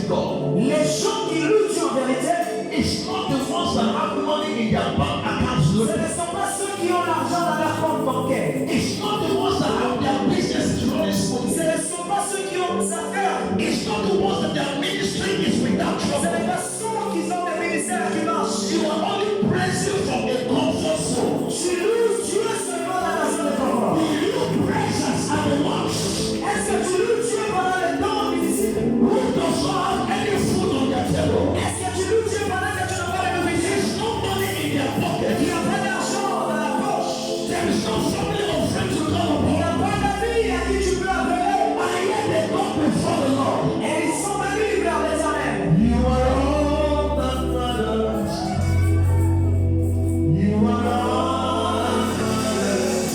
God. Les gens qui louent Dieu en vérité, It's not the ones that have money in their bank accounts. ce ne sont pas ceux qui ont l'argent dans leur compte bancaire. It's not the ones that have their businesses running Ce smoothly. ne sont pas ceux qui ont des affaires. It's not the ones that their ministry is without Ce n'est trouble. pas ceux qui ont des ministères qui marchent. You are only praising from a comfort zone. Tu loues Dieu seulement dans la zone de confort. You praise us at the lunch. Est-ce que tu loues Dieu pendant les temps difficiles? Who does not have any food on their table? Est-ce que tu loues Dieu pendant que tu n'as pas de nourriture? There's no money in their pocket. Il n'y a pas d'argent dans la poche. There is no family or friend to call Il n'y upon. a pas d'amis à qui tu peux appeler. And yet they go before the Lord. Et ils sont venus vers l'Éternel. You are all that matters. You are all that matters.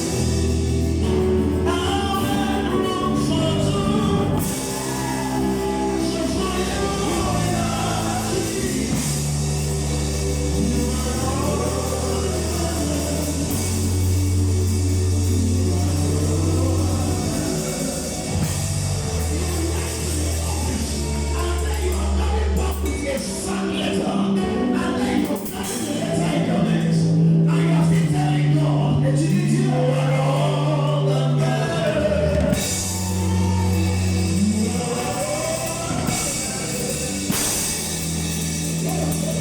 I'll make room for two. So for you, and then you are coming back with a sad letter. And then you carry the letter in your hands. And you are still telling God that you are all that matters.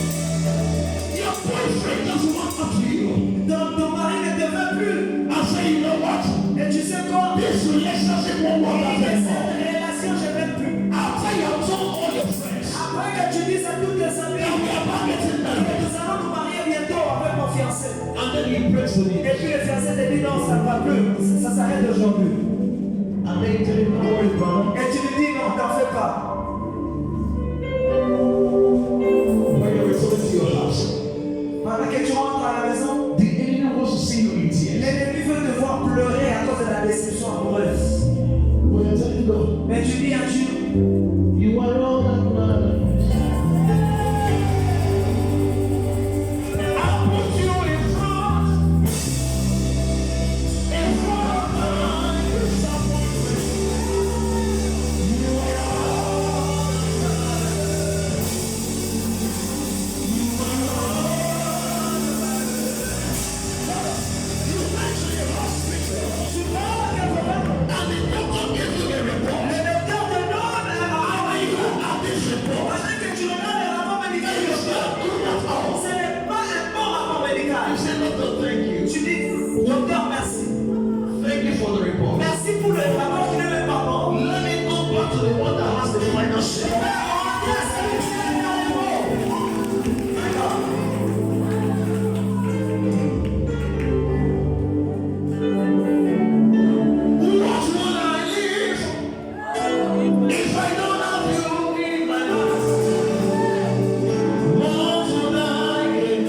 Your boyfriend doesn't want up to you. Donc ton mari ne te veut plus. I say, you know what? Et tu sais quoi? This relationship won't work out Cette anymore. relation, je n'aime plus. After you have told all your friends, Après que tu dises à toutes tes amies and we are not getting que married. nous allons nous marier bientôt avec mon fiancé. And then you pray for me. Et puis le fiancé te dit non, ça ne va plus. Ça s'arrête aujourd'hui. And then you tell him, don't worry, brother. Et tu lui dis non, t'en fais pas. When you're returning to your house, Pendant que tu rentres à la maison, the enemy wants to see you in tears. l'ennemi veut te voir pleurer à cause de la déception amoureuse. When you're telling God, Mais tu dis à Dieu, you are all that matters. I put you in front of my disappointment. You are all that matters. You are all that matters. You went to the hospital, tu parles quelque part. and the doctor gave you a report. Le docteur te donne un rapport. And you have this report. Pendant que tu regardes le rapport médical, And it's not good at all. ce n'est pas un bon rapport médical. You say, doctor, thank you. Tu dis, docteur, merci. Thank you for the report. Merci pour le rapport qui ne m'est pas bon. Let me go back to the one that has the final say. What would I live if I don't have you in my life? What would I gain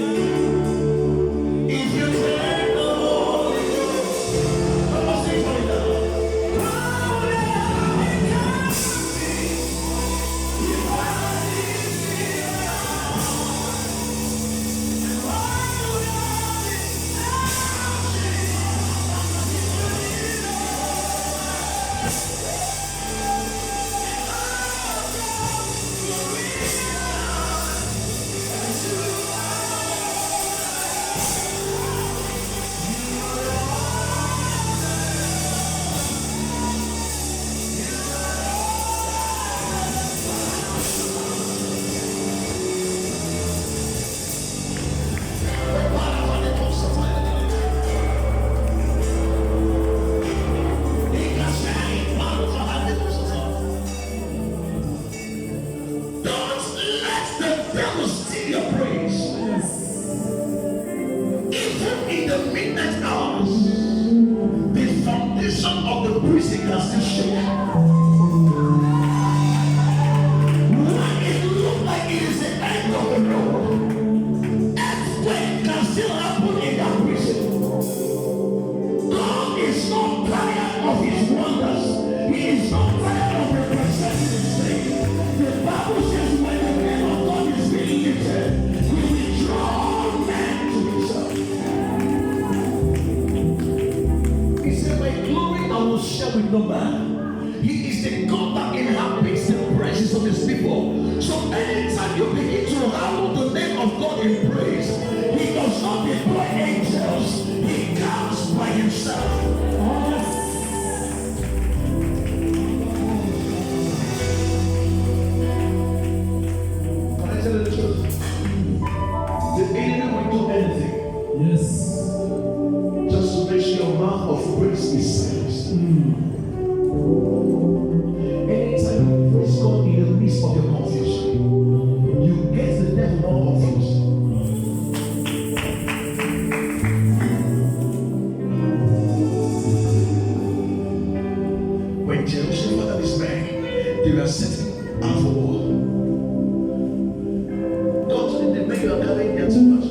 if you take the Holy Ghost? Come on, sing for me now. Don't let the devil steal your praise. Even in the midnight hours, the foundation of the prison can still shake. When it looks like it is the end of the road, earthquake can still happen in that prison. God is not tired of his wonders. He is not tired of representing his name. The Bible says when the name of God is being lifted, he will draw men to himself. He said, my glory I will share with no man. He is the God that inhabits the praises of his people. Anytime you begin to hallow the name of God in praise, He does not deploy angels. He comes by Himself. Can I tell you the truth? The enemy will do anything. Yes. Just to make sure your mouth of praise is silenced. Anytime you praise God in the midst of your confusion, you get the devil more confused. When Jehoshaphat and his men, they were setting out for war, God told them, "They you are carrying them too much."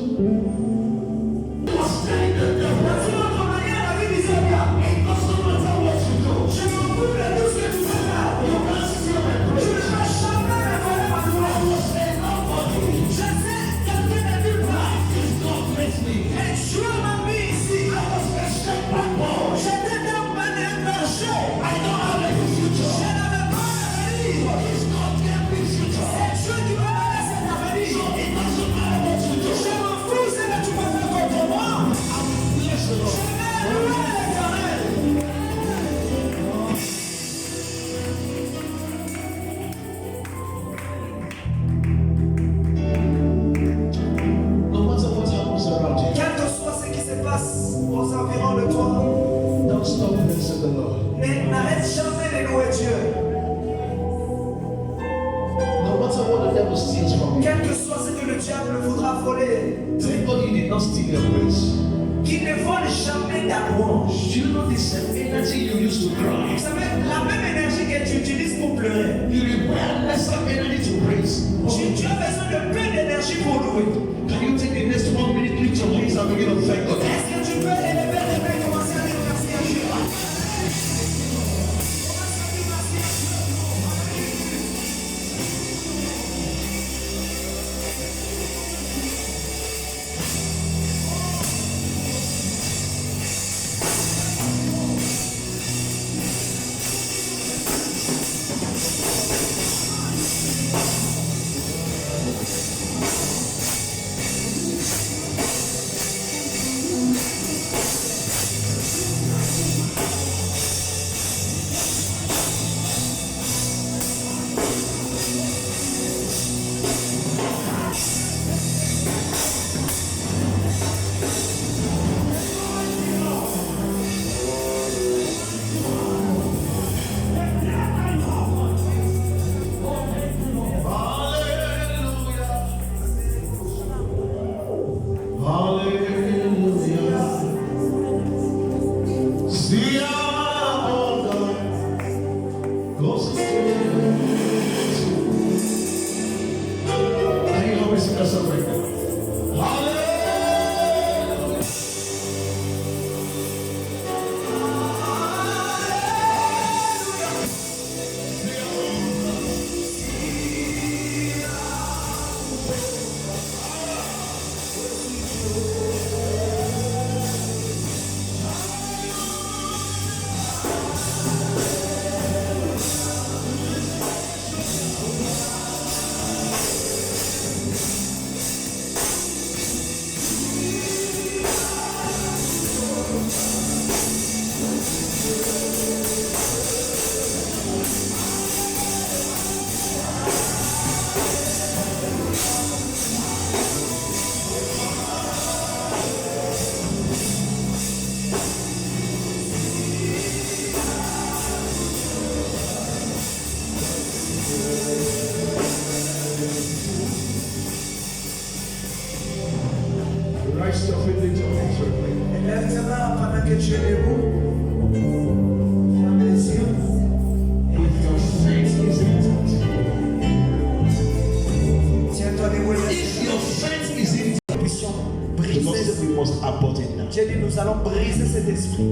J'ai dit, nous allons briser cet esprit.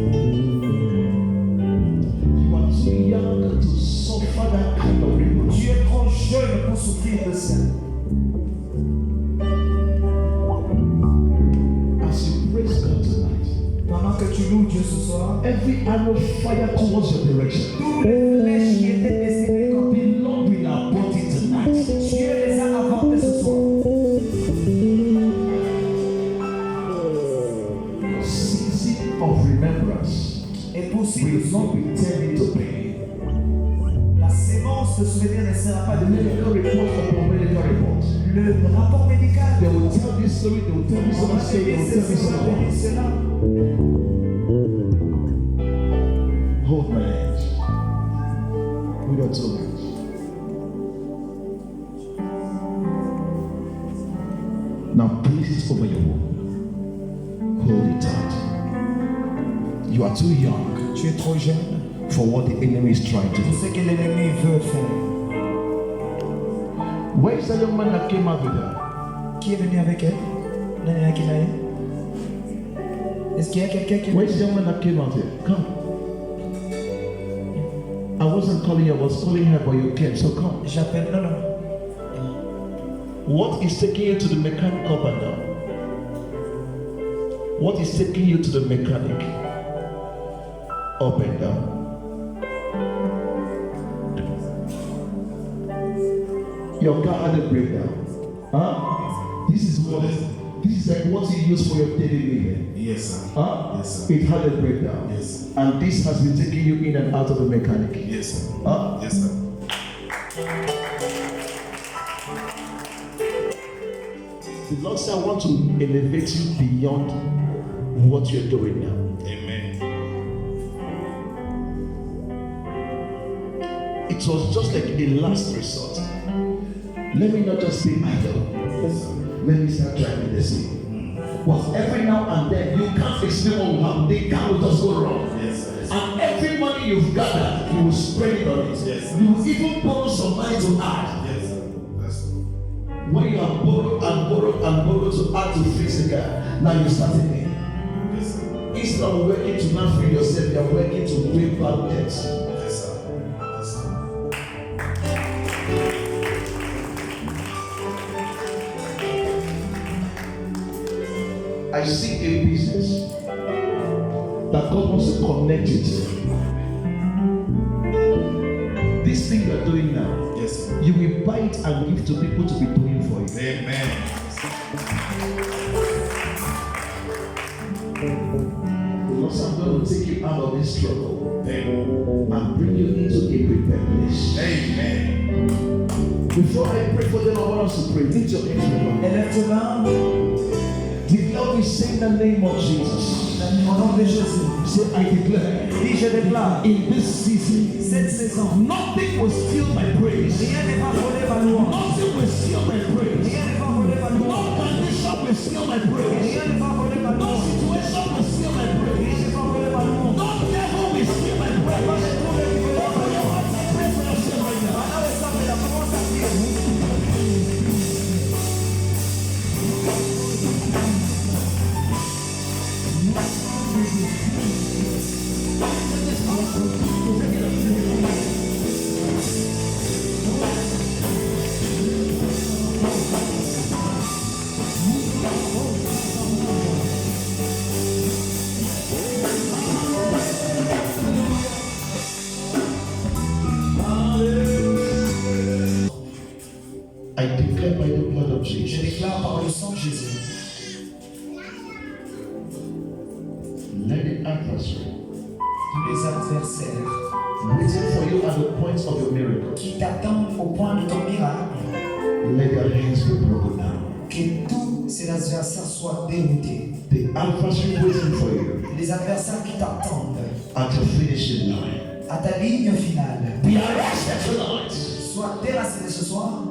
Tu es trop jeune pour souffrir de ça. Pendant que tu loues Dieu ce soir, every arrow fire towards your direction, tous les flèches qui étaient destinées comme the Lord will abort it tonight. Dieu les a avortés se souvenir ne sera pas de Medical reports upon medical reports. le rapport médical. They will tell this story, they will tell this On va other story, they dire will tell this ceci, on other va dire one. cela. Hold my hands. Without so much. Now place it over your womb. Hold it tight. You are too young Tu es trop jeune for what the enemy is trying to pour do. ce que l'ennemi veut faire. Where is the young man that came out with her? Qui est venu avec elle? Nana Kimae? Est-ce qu'il y a quelqu'un qui est Where venu? is the young man that came out here? Come. I wasn't calling you, I was calling her, but you came, so come. J'appelle. Non, non. What is taking you to the mechanic up and down? What is taking you to the mechanic up and down? Your car had a breakdown. Huh? This is like what you use for your daily living. Yes, sir. Huh? Yes, sir. It had a breakdown. Yes. And this has been taking you in and out of the mechanic. Yes, sir. Huh? Yes, sir. The Lord said, I want to elevate you beyond what you're doing now. Amen. It was just like a last resort. Let me not just be idle. Let me start driving the sea. But every now and then, you can't explain what will happen. The car will just go wrong. Yes, sir. Yes, sir. And every money you've gathered, you will spread it on it. Yes. You will even borrow some money to add. Yes, sir. That's true. When you have borrowed and borrowed and borrowed to add to fix the car, now you start again. Yes, sir. Instead of working to now free yourself, you are working to pay back debts. Yes, sir. Yes, sir. I see a business that God wants to connect you to. This thing you're doing now, Yes, sir. you will buy it and give to people to be doing for you. Amen. The Lord said, I'm going to take you out of this struggle Amen. and bring you into a prepared place. Amen. Before I pray for them, I want us to pray. Lift your hands with me. Élève tes mains. Declare we say in the name of Jesus. Au nom de Jésus. Say, I declare Dis, je déclare. in this season, Cette saison. nothing will steal my praise. Rien ne va voler ma louange. Nothing will steal my praise. Rien ne va voler ma No louange. condition will steal my praise. Rien ne va voler ma No louange. situation will steal my Rien praise. ne va voler ma louange. No devil will steal my Pas praise. de trouble qui veut la Open your heart and pray for yourself right now. Maintenant, le sang de la commence à prier. I declare by the blood of Je Jesus, déclare par le sang de Jésus. let the adversary Tous les adversaires waiting for you at the point of your miracle, qui t'attendent au point de ton miracle, let their hands be broken down. que tous ces adversaires soient déroutés. The adversary waiting for you Les adversaires qui t'attendent at your finishing line, à ta ligne finale be arrested tonight. soient déracinés ce soir.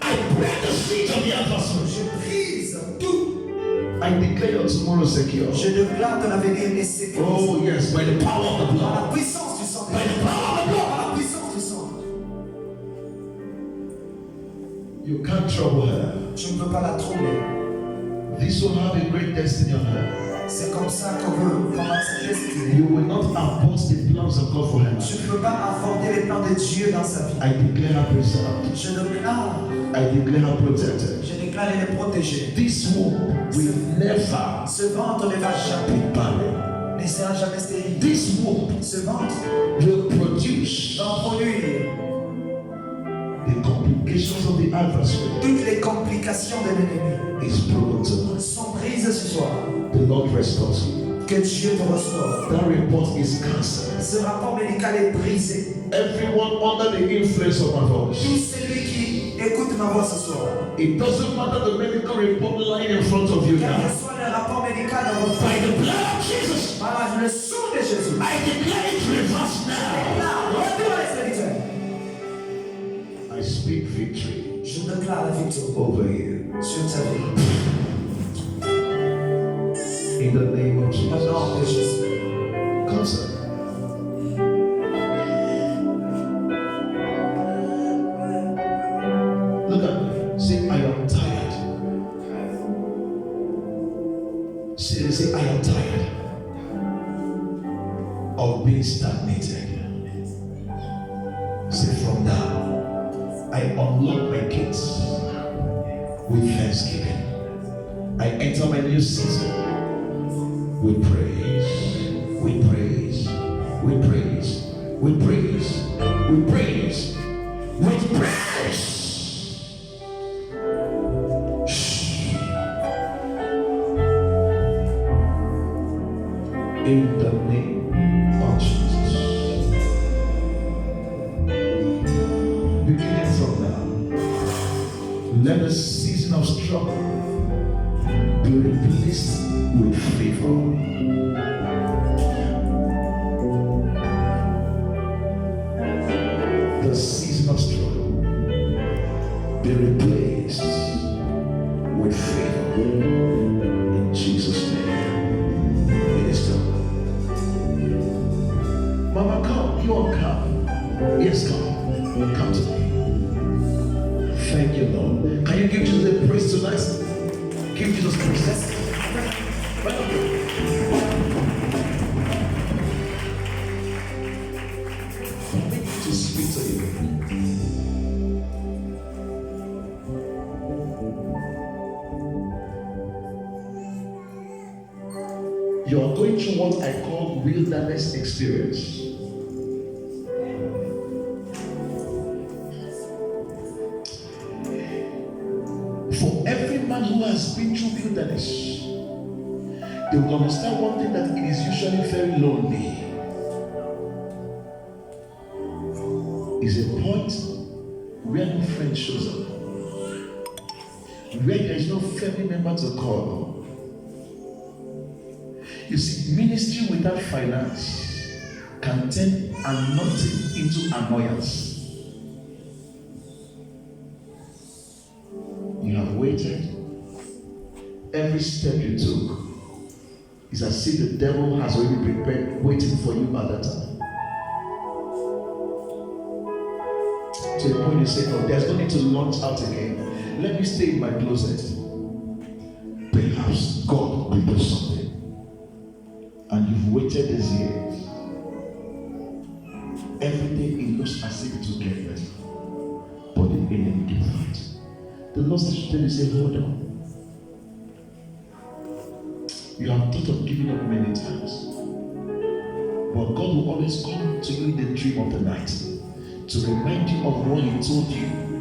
I break the siege of the adversary. Je brise tout. I declare your tomorrow secure. Je déclare ton avenir est sécurisé. Oh yes, by the power of the Par blood. la puissance du sang. By the power of the blood. Par la puissance du sang. You can't trouble her. Tu ne peux pas la troubler. This will have a great destiny on her. C'est comme ça qu'on veut combattre cette destinée. You will not abort the plans of God for her Tu life. ne peux pas aborder les plans de Dieu dans sa vie. I declare her preserved. Je déclare. I declare her protected. Je déclare elle est protégée. This womb will never Ce ventre ne va jamais, be barren. ne sera jamais stérile. This womb Ce ventre will produce va produire the complications of the adversary. toutes les complications de l'ennemi. Is broken tonight. Sont prises ce soir. The Lord restores you. Que Dieu te restaure. That report is cancelled. Ce rapport médical est brisé. Everyone under the influence of my Tout voice. celui qui écoute ma voix ce soir, It doesn't matter the medical report lying in front of you quel now. que soit le rapport médical dans votre By vie, the blood of Jesus, par le sang de Jésus, I declare it reversed now. là, retour les serviteurs. I speak victory Je déclare la victoire over you. sur ta vie. In the name of Au nom de Jesus. Jésus. Come, sir. Look at me. Say, I am tired. Say, I am tired of being stagnated. Say, from now, I unlock my gates with thanksgiving. I enter my new season with praise, with praise, with praise, with praise, with praise, with praise. In the name of Jesus. Beginning from now, let the season of struggle be replaced with favor. The season of struggle be replaced with favor. In Jesus' name. Minister. Mama, come. You all come. Yes, come. Come to me. Thank you, Lord. Can you give Jesus a praise tonight? Give Jesus praise. Right up here. I need to speak to you. You are going through what I call wilderness experience. For every man who has been through wilderness, they will understand one thing, that it is usually very lonely. Is a point where no friend shows up, where there is no family member to call. You see, ministry without finance can turn anointing into annoyance. You have waited. Every step you took is as if the devil has already prepared, waiting for you at that time. To the point you say, no, there's no need to launch out again. Let me stay in my closet. Perhaps God will do something. And you've waited these years. Every day it looks as if it will get better. But the enemy can fight. The Lord says to tell you, say, hold on. You have thought of giving up many times. But God will always come to you in the dream of the night to remind you of what He told you